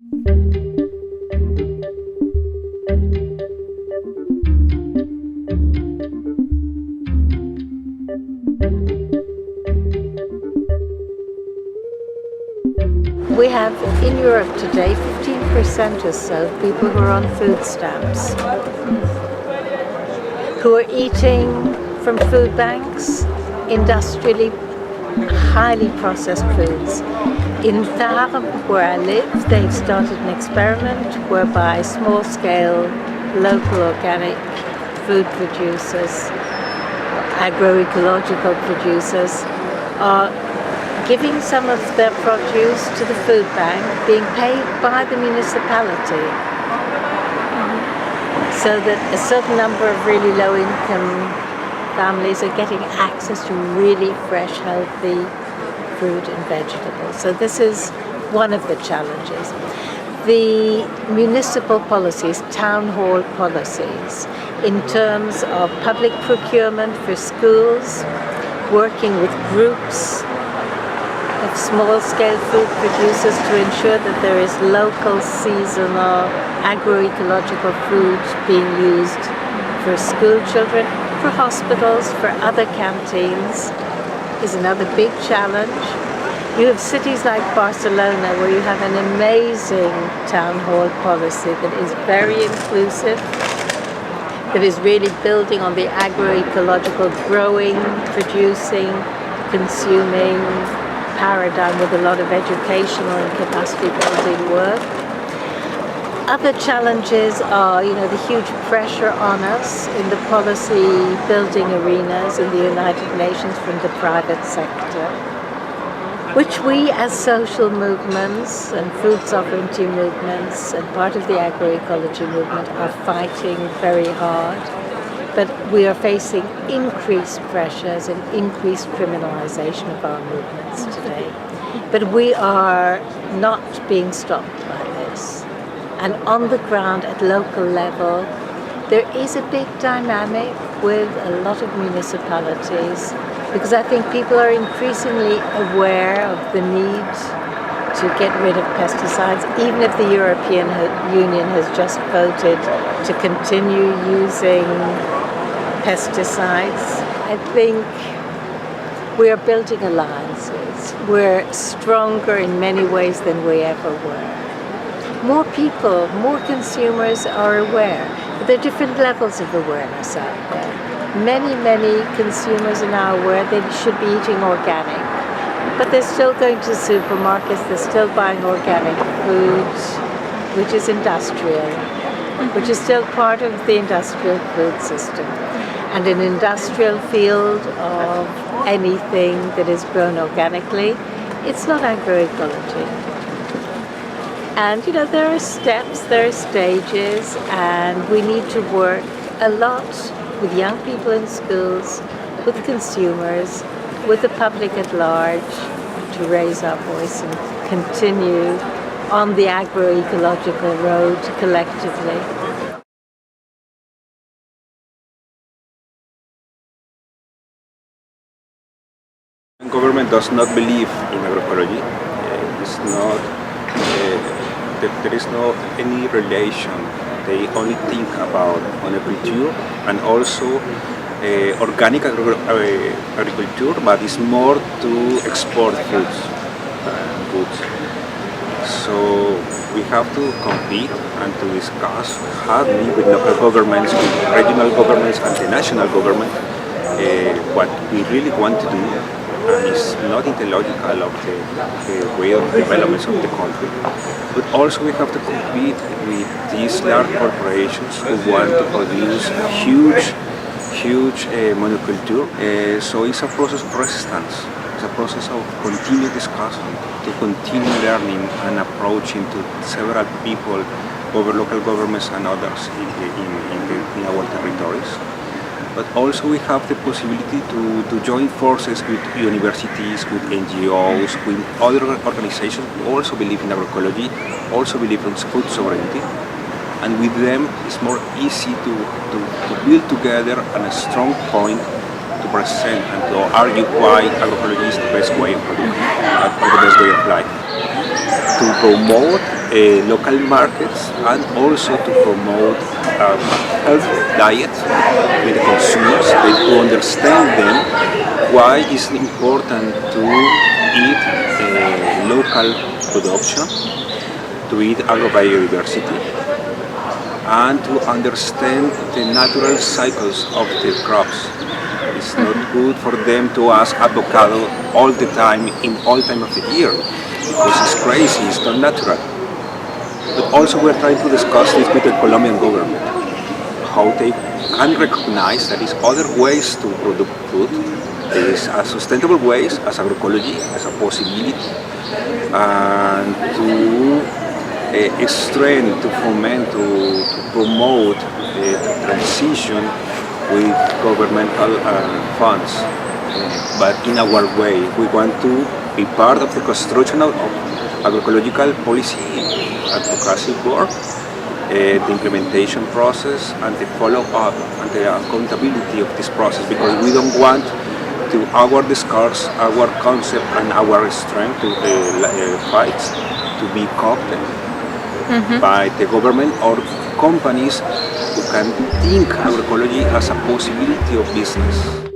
We have in Europe today 15% or so of people who are on food stamps, who are eating from food banks, industrially highly processed foods. In Tarbes, where I live, they've started an experiment whereby small-scale, local organic food producers, agroecological producers, are giving some of their produce to the food bank, being paid by the municipality, so that a certain number of really low-income families are getting access to really fresh, healthy fruit and vegetables. So this is one of the challenges. The municipal policies, town hall policies, in terms of public procurement for schools, working with groups of small-scale food producers to ensure that there is local, seasonal, agroecological food being used for school children, for hospitals, for other canteens, is another big challenge. You have cities like Barcelona where you have an amazing town hall policy that is very inclusive, that is really building on the agroecological growing, producing, consuming paradigm with a lot of educational and capacity building work. Other challenges are, the huge pressure on us in the policy building arenas in the United Nations from the private sector, which we as social movements and food sovereignty movements and part of the agroecology movement are fighting very hard. But we are facing increased pressures and increased criminalization of our movements today. But we are not being stopped by this. And on the ground at local level, there is a big dynamic with a lot of municipalities, because I think people are increasingly aware of the need to get rid of pesticides, even if the European Union has just voted to continue using pesticides. I think we are building alliances. We're stronger in many ways than we ever were. More people, more consumers are aware. But there are different levels of awareness out there. Many consumers are now aware they should be eating organic, but they're still going to supermarkets, they're still buying organic food, which is industrial, which is still part of the industrial food system. And an industrial field of anything that is grown organically, it's not agroecology. And there are steps, there are stages, and we need to work a lot with young people in schools, with consumers, with the public at large, to raise our voice and continue on the agroecological road collectively. Government does not believe in agroecology. It's not. There is no any relation. They only think about monoculture and also organic agriculture, but it's more to export goods. So we have to compete and to discuss hardly with local governments, with regional governments and the national government what we really want to do. And it's not ideological of the way of development of the country. But also we have to compete with these large corporations who want to produce huge monoculture. So it's a process of resistance. It's a process of continued discussion, to continue learning and approaching to several people over local governments and others in our territories. But also we have the possibility to join forces with universities, with NGOs, with other organizations who also believe in agroecology, also believe in food sovereignty. And with them it's more easy to build together a strong point to present and to argue why agroecology is the best way of producing, or the best way of life. To promote local markets and also to promote healthy diet with the consumers, to understand them why it's important to eat local production, to eat agrobiodiversity, and to understand the natural cycles of the crops. It's not good for them to ask avocado all the time in all time of the year because it's crazy, it's not natural. But also we're trying to discuss this with the Colombian government, how they can recognize that there is other ways to produce food. There is a sustainable ways as agroecology, as a possibility, and to strengthen, to foment, to promote the transition with governmental funds. But in our way, we want to be part of the construction of agroecological policy advocacy work, the implementation process, and the follow-up and the accountability of this process, because we don't want to our discourse, our concept, and our strength to fights to be coopted by the government or companies who can think agroecology as a possibility of business.